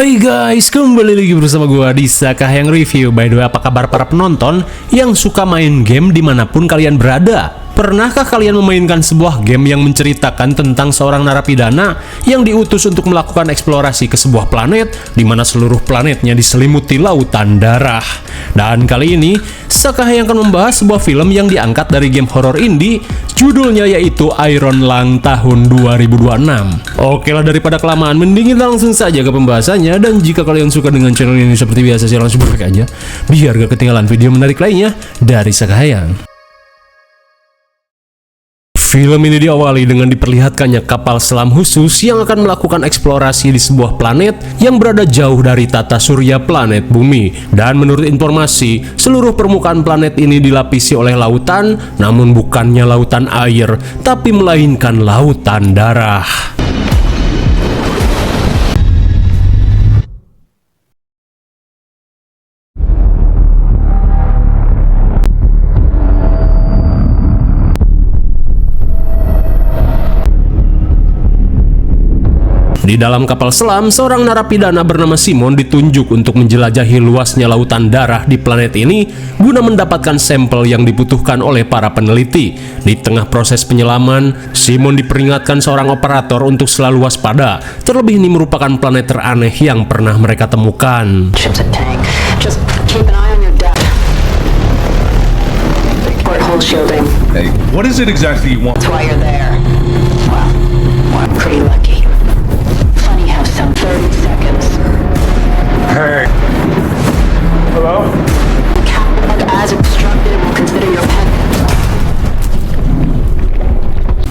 Hai guys, kembali lagi bersama gua di Sakahyang Review. By the way, apa kabar para penonton yang suka main game dimanapun kalian berada? Pernahkah kalian memainkan sebuah game yang menceritakan tentang seorang narapidana yang diutus untuk melakukan eksplorasi ke sebuah planet di mana seluruh planetnya diselimuti lautan darah? Dan kali ini, Sakahyang akan membahas sebuah film yang diangkat dari game horror indie, judulnya yaitu Iron Lung tahun 2026. Oke lah, daripada kelamaan, mending kita langsung saja ke pembahasannya. Dan jika kalian suka dengan channel ini seperti biasa, saya langsung break aja, biar gak ketinggalan video menarik lainnya dari Sakahyang. Film ini diawali dengan diperlihatkannya kapal selam khusus yang akan melakukan eksplorasi di sebuah planet yang berada jauh dari tata surya planet bumi. Dan menurut informasi, seluruh permukaan planet ini dilapisi oleh lautan, namun bukannya lautan air, tapi melainkan lautan darah. Di dalam kapal selam, seorang narapidana bernama Simon ditunjuk untuk menjelajahi luasnya lautan darah di planet ini guna mendapatkan sampel yang dibutuhkan oleh para peneliti. Di tengah proses penyelaman, Simon diperingatkan seorang operator untuk selalu waspada, terlebih ini merupakan planet teraneh yang pernah mereka temukan. Hey, what is it exactly you want? That's why you're there. Well, I'm pretty lucky. Funny how some 30 seconds. Hey. Hello? As instructed, we'll consider your pet.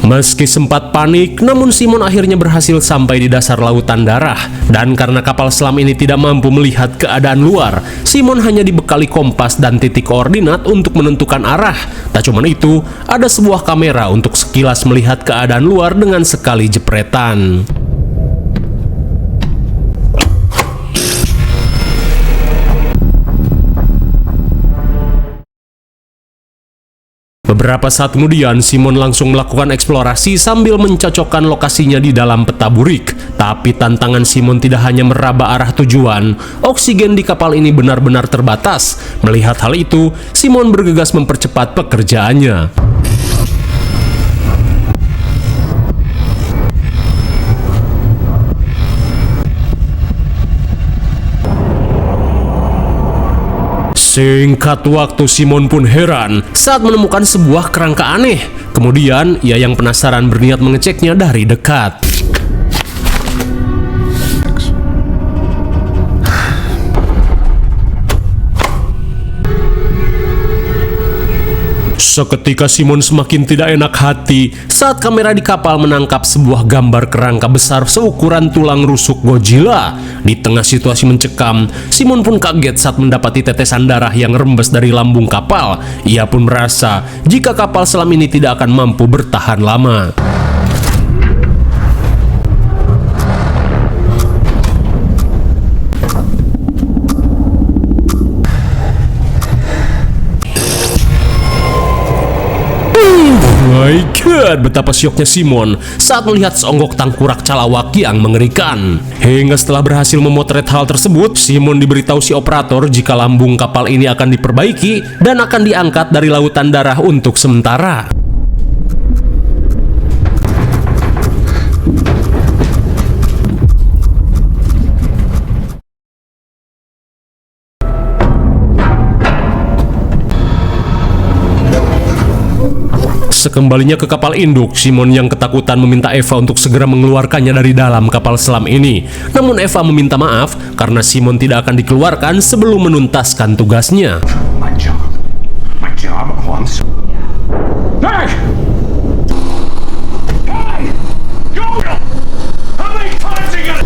Meski sempat panik, namun Simon akhirnya berhasil sampai di dasar lautan darah. Dan karena kapal selam ini tidak mampu melihat keadaan luar, Simon hanya dibekali kompas dan titik koordinat untuk menentukan arah. Tak cuma itu, ada sebuah kamera untuk sekilas melihat keadaan luar dengan sekali jepretan. Beberapa saat kemudian, Simon langsung melakukan eksplorasi sambil mencocokkan lokasinya di dalam peta burik. Tapi tantangan Simon tidak hanya meraba arah tujuan, oksigen di kapal ini benar-benar terbatas. Melihat hal itu, Simon bergegas mempercepat pekerjaannya. Singkat waktu, Simon pun heran saat menemukan sebuah kerangka aneh. Kemudian, ia yang penasaran berniat mengeceknya dari dekat. Seketika Simon semakin tidak enak hati saat kamera di kapal menangkap sebuah gambar kerangka besar seukuran tulang rusuk Godzilla. Di tengah situasi mencekam, Simon pun kaget saat mendapati tetesan darah yang rembes dari lambung kapal. Ia pun merasa jika kapal selam ini tidak akan mampu bertahan lama. My God, betapa syoknya Simon saat melihat seonggok tangkurak calawak yang mengerikan. Hingga setelah berhasil memotret hal tersebut, Simon diberitahu si operator jika lambung kapal ini akan diperbaiki dan akan diangkat dari lautan darah untuk sementara. Sekembalinya ke kapal induk, Simon yang ketakutan meminta Eva untuk segera mengeluarkannya dari dalam kapal selam ini. Namun Eva meminta maaf karena Simon tidak akan dikeluarkan sebelum menuntaskan tugasnya. My job. Oh, I'm sorry. Hey! Hey! Go! How many times are you gonna...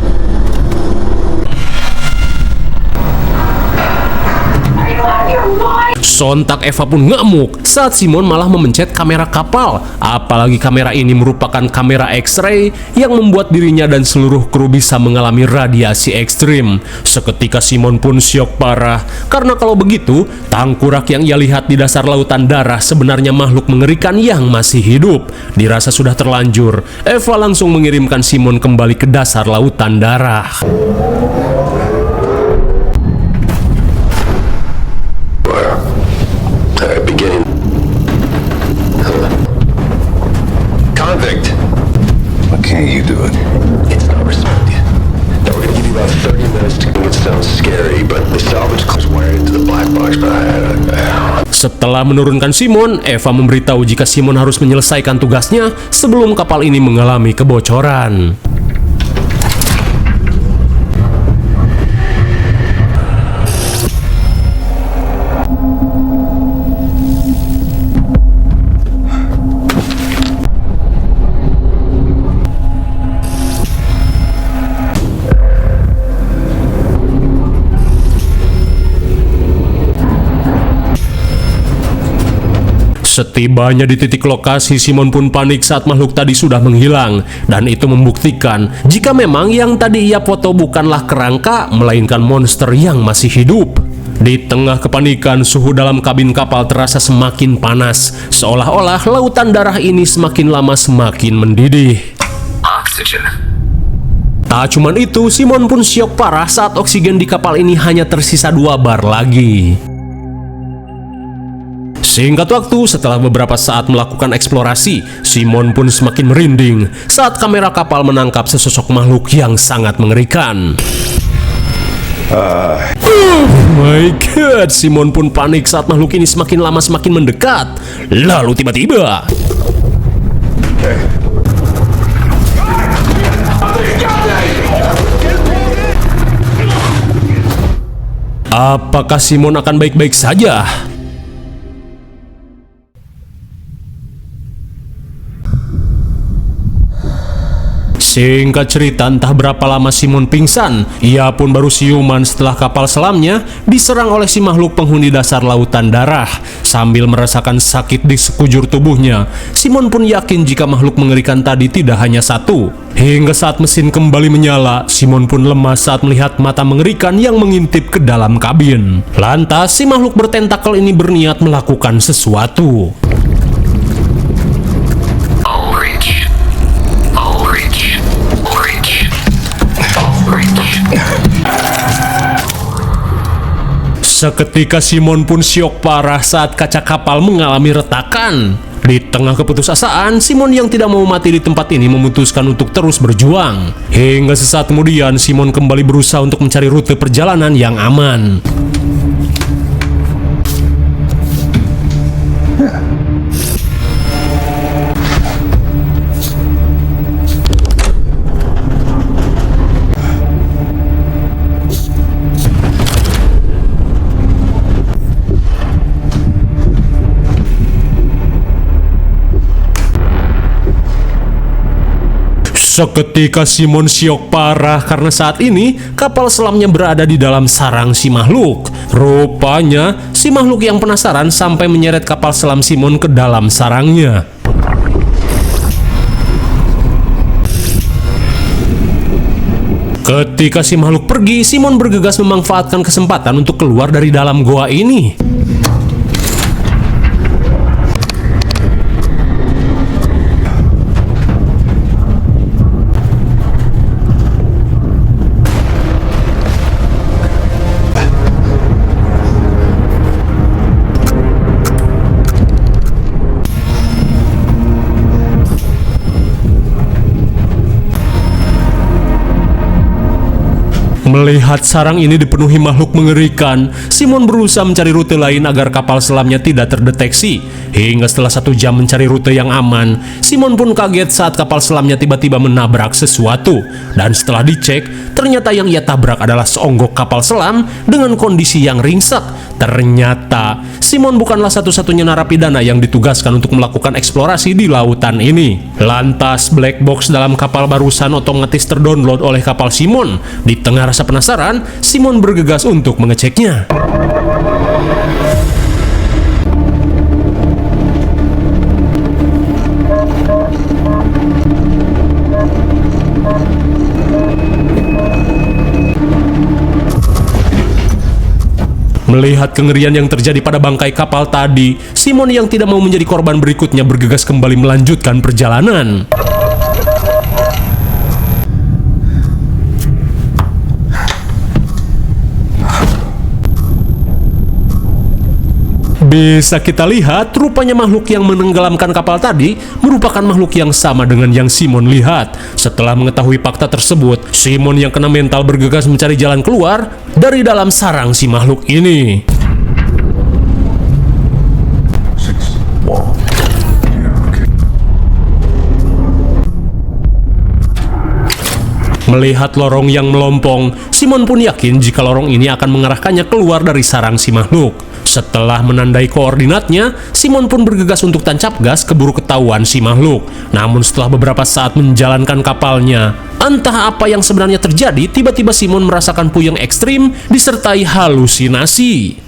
Sontak Eva pun ngamuk saat Simon malah memencet kamera kapal. Apalagi kamera ini merupakan kamera X-ray yang membuat dirinya dan seluruh kru bisa mengalami radiasi ekstrim. Seketika Simon pun syok parah karena kalau begitu, tangkurak yang ia lihat di dasar lautan darah sebenarnya makhluk mengerikan yang masih hidup. Dirasa sudah terlanjur, Eva langsung mengirimkan Simon kembali ke dasar lautan darah. theory, but the salvage was wired into the black box, but Setelah menurunkan Simon, Eva memberitahu jika Simon harus menyelesaikan tugasnya sebelum kapal ini mengalami kebocoran. Setibanya di titik lokasi, Simon pun panik saat makhluk tadi sudah menghilang, dan itu membuktikan jika memang yang tadi ia foto bukanlah kerangka, melainkan monster yang masih hidup. Di tengah kepanikan, suhu dalam kabin kapal terasa semakin panas, seolah-olah lautan darah ini semakin lama semakin mendidih. oxygen. Tak cuman itu, Simon pun syok parah saat oksigen di kapal ini hanya tersisa 2 bar lagi. Singkat waktu, setelah beberapa saat melakukan eksplorasi, Simon pun semakin merinding saat kamera kapal menangkap sesosok makhluk yang sangat mengerikan. Oh my god, Simon pun panik saat makhluk ini semakin lama semakin mendekat. Lalu tiba-tiba... apakah Simon akan baik-baik saja? Singkat cerita, entah berapa lama Simon pingsan. Ia pun baru siuman setelah kapal selamnya diserang oleh si makhluk penghuni dasar lautan darah. Sambil merasakan sakit di sekujur tubuhnya, Simon pun yakin jika makhluk mengerikan tadi tidak hanya satu. Hingga saat mesin kembali menyala, Simon pun lemas saat melihat mata mengerikan yang mengintip ke dalam kabin. Lantas, si makhluk bertentakel ini berniat melakukan sesuatu. Seketika Simon pun syok parah saat kaca kapal mengalami retakan. Di tengah keputusasaan, Simon yang tidak mau mati di tempat ini memutuskan untuk terus berjuang. Hingga sesaat kemudian, Simon kembali berusaha untuk mencari rute perjalanan yang aman. Seketika Simon syok parah karena saat ini kapal selamnya berada di dalam sarang si makhluk. Rupanya si makhluk yang penasaran sampai menyeret kapal selam Simon ke dalam sarangnya. Ketika si makhluk pergi, Simon bergegas memanfaatkan kesempatan untuk keluar dari dalam goa ini. Melihat sarang ini dipenuhi makhluk mengerikan, Simon berusaha mencari rute lain agar kapal selamnya tidak terdeteksi. Hingga setelah 1 jam mencari rute yang aman, Simon pun kaget saat kapal selamnya tiba-tiba menabrak sesuatu. Dan setelah dicek, ternyata yang ia tabrak adalah seonggok kapal selam dengan kondisi yang ringsek. Ternyata Simon bukanlah satu-satunya narapidana yang ditugaskan untuk melakukan eksplorasi di lautan ini. Lantas, black box dalam kapal barusan otomatis terdownload oleh kapal Simon. Di tengah rasa penasaran, Simon bergegas untuk mengeceknya. Melihat kengerian yang terjadi pada bangkai kapal tadi, Simon yang tidak mau menjadi korban berikutnya bergegas kembali melanjutkan perjalanan. Bisa kita lihat, rupanya makhluk yang menenggelamkan kapal tadi merupakan makhluk yang sama dengan yang Simon lihat. Setelah mengetahui fakta tersebut, Simon yang kena mental bergegas mencari jalan keluar dari dalam sarang si makhluk ini. Melihat lorong yang melompong, Simon pun yakin jika lorong ini akan mengarahkannya keluar dari sarang si makhluk. Setelah menandai koordinatnya, Simon pun bergegas untuk tancap gas keburu ketahuan si makhluk. Namun setelah beberapa saat menjalankan kapalnya, entah apa yang sebenarnya terjadi, tiba-tiba Simon merasakan puyeng ekstrim disertai halusinasi.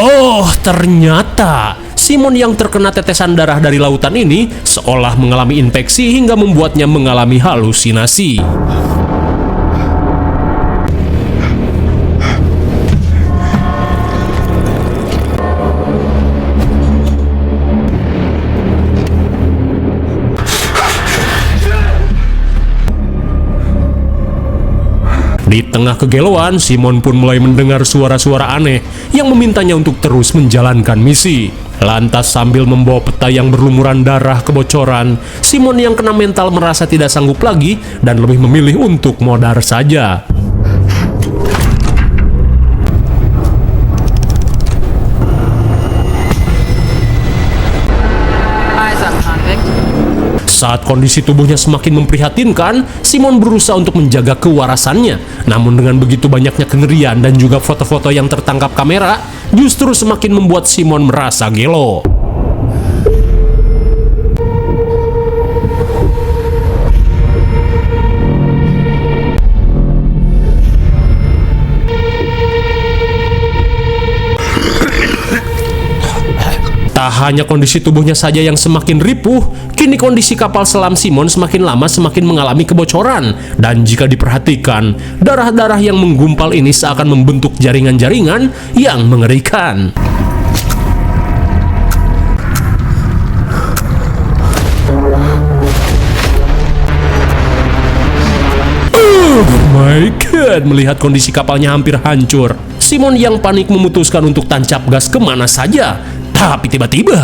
Oh, ternyata Simon yang terkena tetesan darah dari lautan ini seolah mengalami infeksi hingga membuatnya mengalami halusinasi. Di tengah kegelauan, Simon pun mulai mendengar suara-suara aneh yang memintanya untuk terus menjalankan misi. Lantas sambil membawa peta yang berlumuran darah kebocoran, Simon yang kena mental merasa tidak sanggup lagi dan lebih memilih untuk modar saja. Saat kondisi tubuhnya semakin memprihatinkan, Simon berusaha untuk menjaga kewarasannya. Namun dengan begitu banyaknya kengerian dan juga foto-foto yang tertangkap kamera, justru semakin membuat Simon merasa gelo. Tak hanya kondisi tubuhnya saja yang semakin ripuh, kini kondisi kapal selam Simon semakin lama semakin mengalami kebocoran. Dan jika diperhatikan, darah-darah yang menggumpal ini seakan membentuk jaringan-jaringan yang mengerikan. Oh my god, melihat kondisi kapalnya hampir hancur, Simon yang panik memutuskan untuk tancap gas kemana saja. Tapi tiba-tiba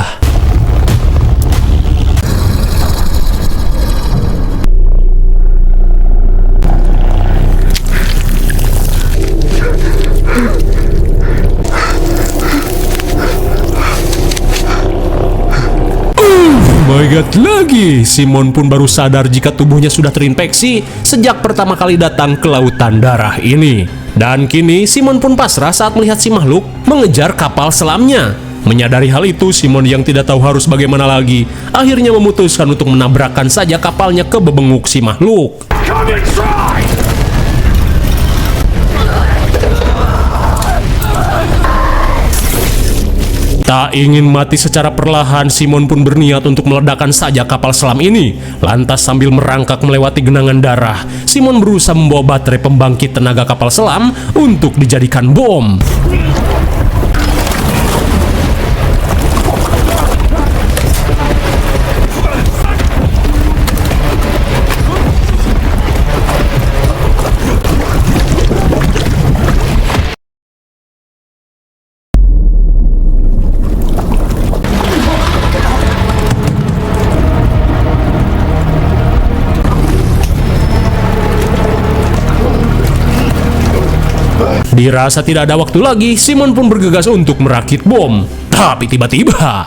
my god lagi, Simon pun baru sadar jika tubuhnya sudah terinfeksi sejak pertama kali datang ke lautan darah ini. Dan kini Simon pun pasrah saat melihat si makhluk mengejar kapal selamnya. Menyadari hal itu, Simon yang tidak tahu harus bagaimana lagi, akhirnya memutuskan untuk menabrakkan saja kapalnya ke bebenguk si makhluk. Come inside! Tak ingin mati secara perlahan, Simon pun berniat untuk meledakkan saja kapal selam ini. Lantas sambil merangkak melewati genangan darah, Simon berusaha membawa baterai pembangkit tenaga kapal selam untuk dijadikan bom. Dirasa tidak ada waktu lagi, Simon pun bergegas untuk merakit bom. Tapi tiba-tiba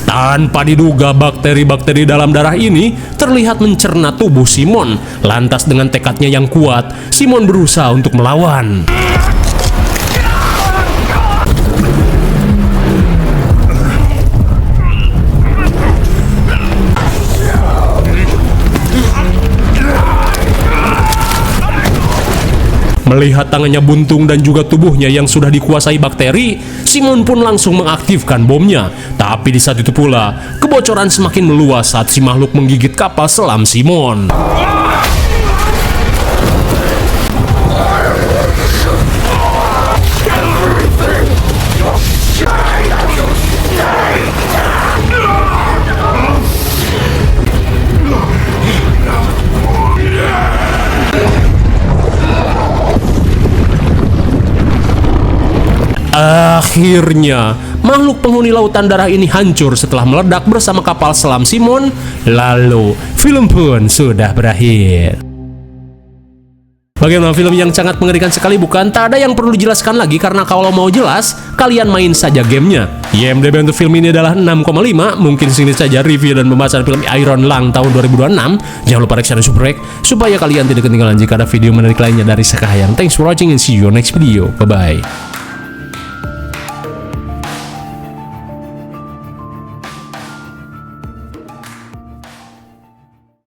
tanpa diduga, bakteri-bakteri dalam darah ini terlihat mencerna tubuh Simon. Lantas dengan tekadnya yang kuat, Simon berusaha untuk melawan. Melihat tangannya buntung dan juga tubuhnya yang sudah dikuasai bakteri, Simon pun langsung mengaktifkan bomnya. Tapi di saat itu pula, kebocoran semakin meluas saat si makhluk menggigit kapal selam Simon. Akhirnya, makhluk penghuni lautan darah ini hancur setelah meledak bersama kapal selam Simon. Lalu, film pun sudah berakhir. Bagaimana film yang sangat mengerikan sekali bukan? Tak ada yang perlu dijelaskan lagi karena kalau mau jelas, kalian main saja gamenya. IMDb untuk film ini adalah 6,5. Mungkin sini saja review dan pembahasan film Iron Lung tahun 2026. Jangan lupa like, share, dan subscribe supaya kalian tidak ketinggalan jika ada video menarik lainnya dari Sekahayang. Thanks for watching and see you on next video. Bye-bye.